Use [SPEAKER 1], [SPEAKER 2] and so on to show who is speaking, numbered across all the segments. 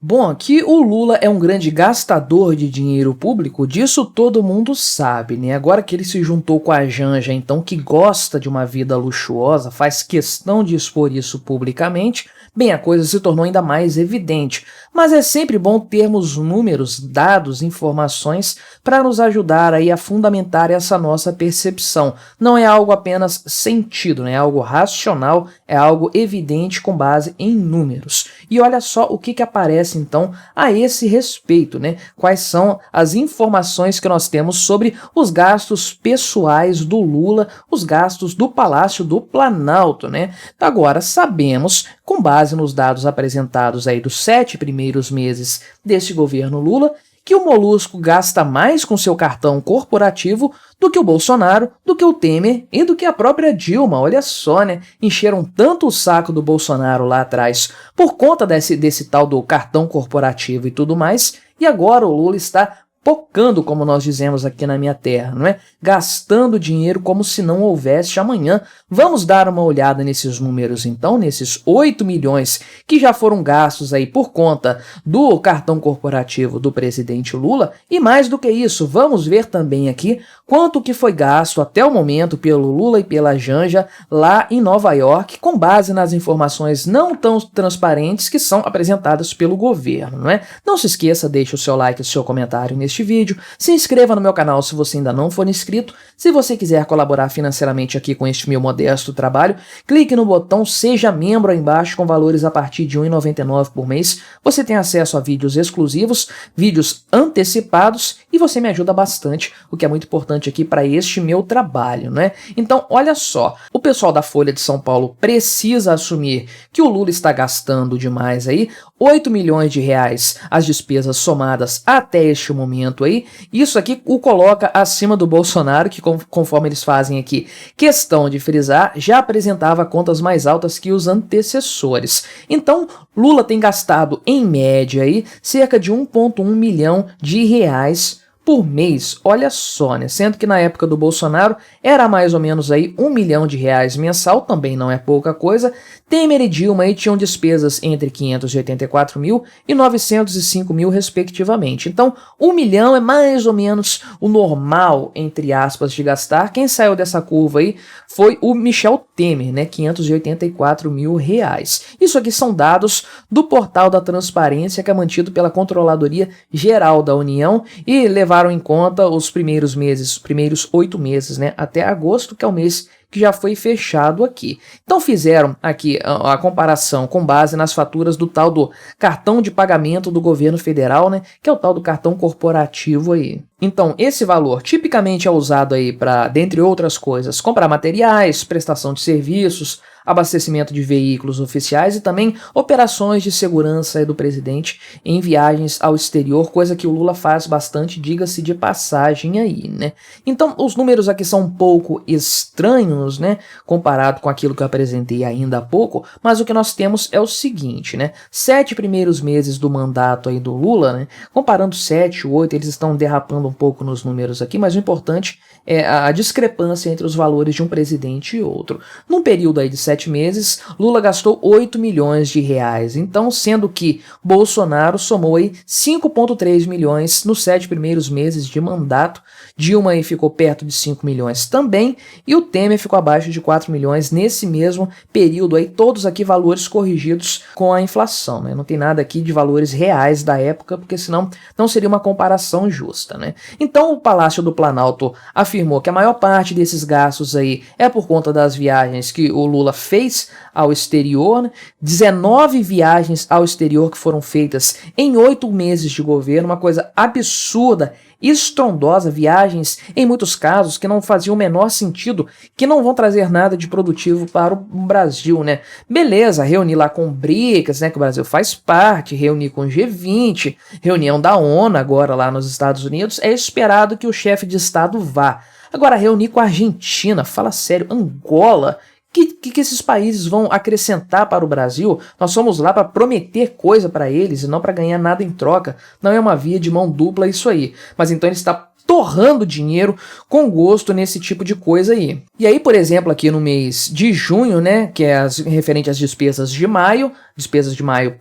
[SPEAKER 1] Bom, que o Lula é um grande gastador de dinheiro público, disso todo mundo sabe, né? Agora que ele se juntou com a Janja, então, que gosta de uma vida luxuosa, faz questão de expor isso publicamente, bem, a coisa se tornou ainda mais evidente. Mas é sempre bom termos números, dados, informações para nos ajudar aí a fundamentar essa nossa percepção. Não é algo apenas sentido, né? É algo racional, é algo evidente com base em números. E olha só o que aparece então a esse respeito, né? Quais são as informações que nós temos sobre os gastos pessoais do Lula, os gastos do Palácio do Planalto, né? Agora, sabemos, com base nos dados apresentados aí dos 7 primeiros meses deste governo Lula, que o Molusco gasta mais com seu cartão corporativo do que o Bolsonaro, do que o Temer e do que a própria Dilma. Olha só, né? Encheram tanto o saco do Bolsonaro lá atrás por conta desse tal do cartão corporativo e tudo mais, e agora o Lula está pocando, como nós dizemos aqui na minha terra, não é? Gastando dinheiro como se não houvesse amanhã. Vamos dar uma olhada nesses números então, nesses 8 milhões que já foram gastos aí por conta do cartão corporativo do presidente Lula, e mais do que isso, vamos ver também aqui quanto que foi gasto até o momento pelo Lula e pela Janja lá em Nova York, com base nas informações não tão transparentes que são apresentadas pelo governo, não é? Não se esqueça, deixe o seu like e o seu comentário neste vídeo, se inscreva no meu canal se você ainda não for inscrito, se você quiser colaborar financeiramente aqui com este meu modesto trabalho, clique no botão Seja Membro aí embaixo com valores a partir de R$ 1,99 por mês, você tem acesso a vídeos exclusivos, vídeos antecipados e você me ajuda bastante, o que é muito importante aqui para este meu trabalho, né? Então, olha só, o pessoal da Folha de São Paulo precisa assumir que o Lula está gastando demais aí, 8 milhões de reais as despesas somadas até este momento aí, isso aqui o coloca acima do Bolsonaro, que conforme eles fazem aqui questão de frisar, já apresentava contas mais altas que os antecessores. Então, Lula tem gastado em média aí cerca de 1,1 milhão de reais por mês, olha só, né? Sendo que na época do Bolsonaro era mais ou menos aí 1 milhão de reais mensal, também não é pouca coisa. Temer e Dilma aí tinham despesas entre 584 mil e 905 mil respectivamente. Então, 1 milhão é mais ou menos o normal, entre aspas, de gastar. Quem saiu dessa curva aí foi o Michel Temer, né? 584 mil reais. Isso aqui são dados do Portal da Transparência, que é mantido pela Controladoria Geral da União e levaram em conta os primeiros meses, os primeiros 8 meses, né, até agosto, que é o mês que já foi fechado aqui. Então fizeram aqui a comparação com base nas faturas do tal do cartão de pagamento do governo federal, né, que é o tal do cartão corporativo aí. Então, esse valor tipicamente é usado aí para, dentre outras coisas, comprar materiais, prestação de serviços, abastecimento de veículos oficiais e também operações de segurança do presidente em viagens ao exterior, coisa que o Lula faz bastante, diga-se de passagem aí, né? Então, os números aqui são um pouco estranhos, né, comparado com aquilo que eu apresentei ainda há pouco, mas o que nós temos é o seguinte, né? 7 primeiros meses do mandato aí do Lula, né, comparando 7 e 8, eles estão derrapando um pouco nos números aqui, mas o importante é a discrepância entre os valores de um presidente e outro. Num período aí de 7 meses, Lula gastou 8 milhões de reais, então sendo que Bolsonaro somou aí 5,3 milhões nos 7 primeiros meses de mandato, Dilma aí ficou perto de 5 milhões também, e o Temer ficou abaixo de 4 milhões nesse mesmo período aí, todos aqui valores corrigidos com a inflação, né? Não tem nada aqui de valores reais da época, porque senão não seria uma comparação justa, né? Então o Palácio do Planalto afirmou que a maior parte desses gastos aí é por conta das viagens que o Lula fez ao exterior, né? 19 viagens ao exterior que foram feitas em 8 meses de governo, uma coisa absurda, estrondosa, viagens em muitos casos que não faziam o menor sentido, que não vão trazer nada de produtivo para o Brasil, né? Beleza, reunir lá com o BRICS, né, que o Brasil faz parte, reunir com o G20, reunião da ONU agora lá nos Estados Unidos, é esperado que o chefe de Estado vá. Agora, reunir com a Argentina, fala sério, Angola, que esses países vão acrescentar para o Brasil? Nós somos lá para prometer coisa para eles e não para ganhar nada em troca. Não é uma via de mão dupla isso aí. Mas então ele está torrando dinheiro com gosto nesse tipo de coisa aí. E aí, por exemplo, aqui no mês de junho, né, que é referente às despesas de maio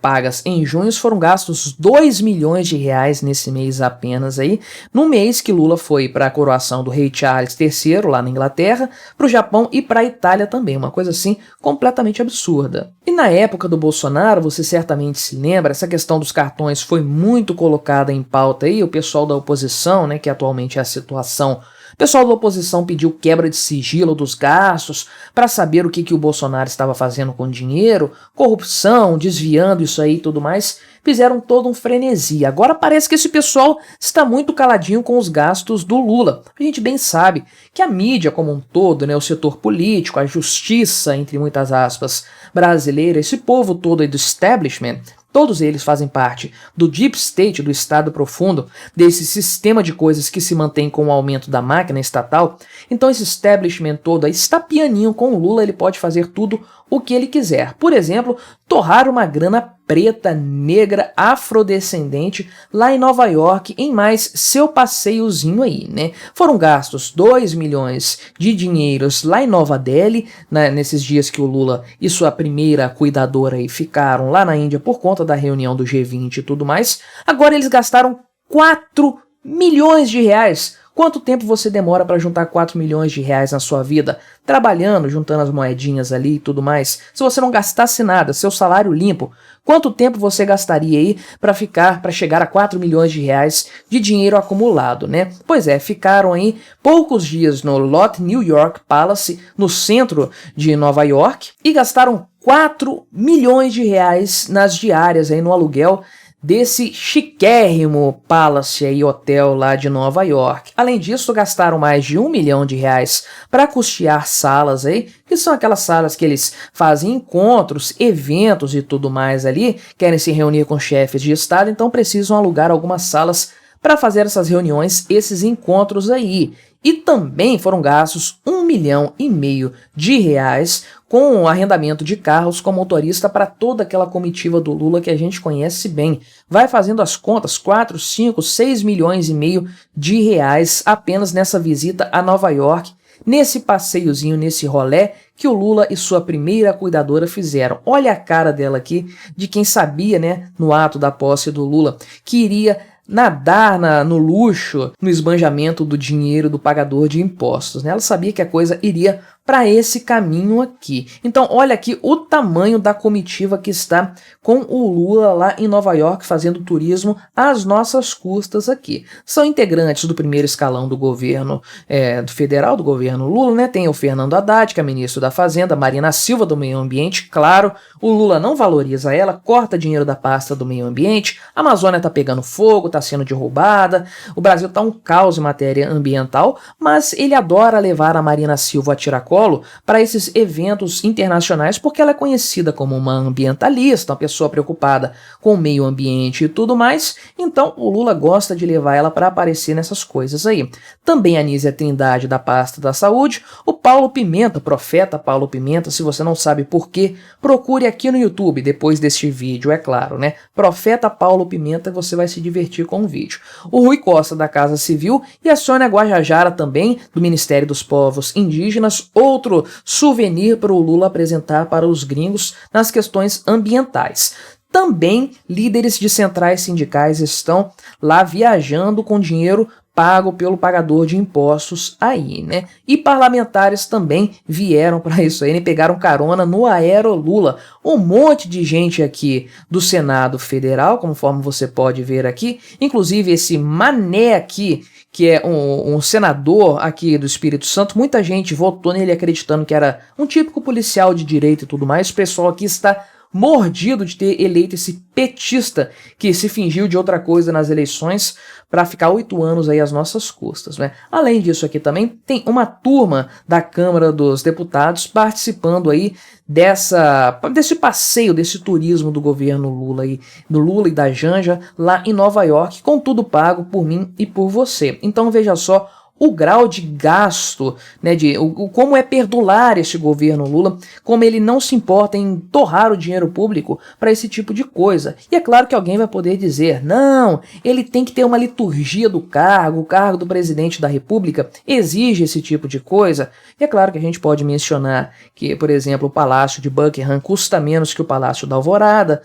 [SPEAKER 1] pagas em junho, foram gastos 2 milhões de reais nesse mês apenas aí, no mês que Lula foi para a coroação do rei Charles III lá na Inglaterra, para o Japão e para a Itália também, uma coisa assim completamente absurda. E na época do Bolsonaro, você certamente se lembra, essa questão dos cartões foi muito colocada em pauta aí, o pessoal da oposição, né, que atualmente é a situação. O pessoal da oposição pediu quebra de sigilo dos gastos para saber o que o Bolsonaro estava fazendo com o dinheiro, corrupção, desviando isso aí e tudo mais. Fizeram todo um frenesi. Agora parece que esse pessoal está muito caladinho com os gastos do Lula. A gente bem sabe que a mídia como um todo, né, o setor político, a justiça, entre muitas aspas, brasileira, esse povo todo aí do establishment, todos eles fazem parte do deep state, do estado profundo, desse sistema de coisas que se mantém com o aumento da máquina estatal. Então esse establishment todo aí está pianinho com o Lula, ele pode fazer tudo o que ele quiser. Por exemplo, torrar uma grana preta, negra, afrodescendente lá em Nova York em mais seu passeiozinho aí, né? Foram gastos 2 milhões de dinheiros lá em Nova Delhi, né, nesses dias que o Lula e sua primeira cuidadora aí ficaram lá na Índia por conta da reunião do G20 e tudo mais. Agora eles gastaram 4 milhões de reais. Quanto tempo você demora para juntar 4 milhões de reais na sua vida? Trabalhando, juntando as moedinhas ali e tudo mais. Se você não gastasse nada, seu salário limpo, quanto tempo você gastaria aí para chegar a 4 milhões de reais de dinheiro acumulado, né? Pois é, ficaram aí poucos dias no Lotte New York Palace, no centro de Nova York, e gastaram 4 milhões de reais nas diárias aí no aluguel desse chiquérrimo Palace e hotel lá de Nova York. Além disso, gastaram mais de 1 milhão de reais para custear salas aí, que são aquelas salas que eles fazem encontros, eventos e tudo mais ali, querem se reunir com chefes de estado, então precisam alugar algumas salas para fazer essas reuniões, esses encontros aí. E também foram gastos 1,5 milhão de reais com o arrendamento de carros com motorista para toda aquela comitiva do Lula que a gente conhece bem. Vai fazendo as contas, 4, 5, 6 milhões e meio de reais apenas nessa visita a Nova York, nesse passeiozinho, nesse rolé que o Lula e sua primeira cuidadora fizeram. Olha a cara dela aqui, de quem sabia, né, no ato da posse do Lula, que iria nadar no luxo, no esbanjamento do dinheiro do pagador de impostos, né? Ela sabia que a coisa iria para esse caminho aqui. Então, olha aqui o tamanho da comitiva que está com o Lula lá em Nova York fazendo turismo às nossas custas aqui. São integrantes do primeiro escalão do governo do federal, do governo Lula, né? Tem o Fernando Haddad, que é ministro da Fazenda, Marina Silva do Meio Ambiente, claro, o Lula não valoriza ela, corta dinheiro da pasta do Meio Ambiente, a Amazônia tá pegando fogo, tá sendo derrubada, o Brasil tá um caos em matéria ambiental, mas ele adora levar a Marina Silva a tiracolo para esses eventos internacionais porque ela é conhecida como uma ambientalista, uma pessoa preocupada com o meio ambiente e tudo mais, então o Lula gosta de levar ela para aparecer nessas coisas aí. Também a Anísia Trindade da pasta da saúde, o Paulo Pimenta, profeta Paulo Pimenta, se você não sabe por quê, procure aqui no YouTube, depois deste vídeo, é claro, né? Profeta Paulo Pimenta, você vai se divertir com o vídeo. O Rui Costa da Casa Civil e a Sônia Guajajara também, do Ministério dos Povos Indígenas, outro souvenir para o Lula apresentar para os gringos nas questões ambientais. Também líderes de centrais sindicais estão lá viajando com dinheiro pago pelo pagador de impostos aí, né? E parlamentares também vieram para isso aí, né? Pegaram carona no Aerolula. Um monte de gente aqui do Senado Federal, conforme você pode ver aqui, inclusive esse Mané aqui, que é um senador aqui do Espírito Santo, muita gente votou nele acreditando que era um típico policial de direita e tudo mais. O pessoal aqui está mordido de ter eleito esse petista que se fingiu de outra coisa nas eleições para ficar 8 anos aí às nossas custas, né? Além disso aqui também tem uma turma da Câmara dos Deputados participando aí desse passeio, desse turismo do governo Lula aí, do Lula e da Janja lá em Nova York, com tudo pago por mim e por você. Então veja só, o grau de gasto, né, como é perdulário esse governo Lula, como ele não se importa em torrar o dinheiro público para esse tipo de coisa. E é claro que alguém vai poder dizer, não, ele tem que ter uma liturgia do cargo, o cargo do presidente da República exige esse tipo de coisa. E é claro que a gente pode mencionar que, por exemplo, o Palácio de Buckingham custa menos que o Palácio da Alvorada,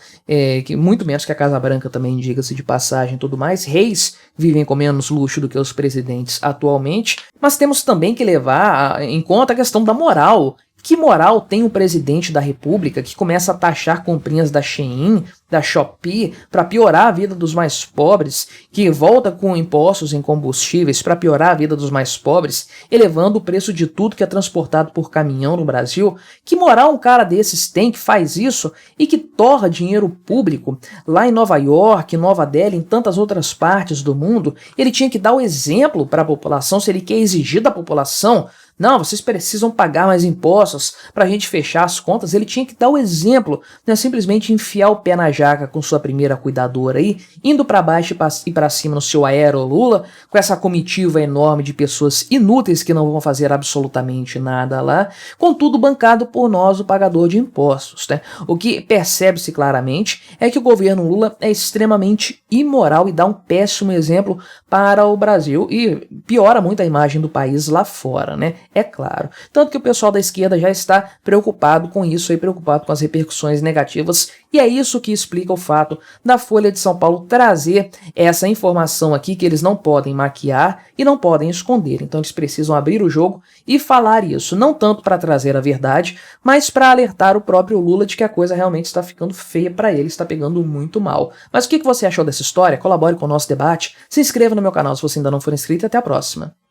[SPEAKER 1] que muito menos que a Casa Branca também, diga-se de passagem e tudo mais. Reis vivem com menos luxo do que os presidentes atualmente, mas temos também que levar em conta a questão da moral. Que moral tem o presidente da República que começa a taxar comprinhas da Shein, da Shopee, para piorar a vida dos mais pobres, que volta com impostos em combustíveis para piorar a vida dos mais pobres, elevando o preço de tudo que é transportado por caminhão no Brasil? Que moral um cara desses tem que faz isso e que torra dinheiro público lá em Nova York, em Nova Delhi, em tantas outras partes do mundo? Ele tinha que dar o exemplo para a população, se ele quer exigir da população, não, vocês precisam pagar mais impostos para a gente fechar as contas. Ele tinha que dar o exemplo, não é simplesmente enfiar o pé na jaca com sua primeira cuidadora aí, indo para baixo e para cima no seu aero Lula, com essa comitiva enorme de pessoas inúteis que não vão fazer absolutamente nada lá, contudo bancado por nós, o pagador de impostos, né? O que percebe-se claramente é que o governo Lula é extremamente imoral e dá um péssimo exemplo para o Brasil e piora muito a imagem do país lá fora, né? É claro. Tanto que o pessoal da esquerda já está preocupado com isso, preocupado com as repercussões negativas, e é isso que explica o fato da Folha de São Paulo trazer essa informação aqui que eles não podem maquiar e não podem esconder. Então eles precisam abrir o jogo e falar isso, não tanto para trazer a verdade, mas para alertar o próprio Lula de que a coisa realmente está ficando feia para ele, está pegando muito mal. Mas o que você achou dessa história? Colabore com o nosso debate, se inscreva no meu canal se você ainda não for inscrito e até a próxima.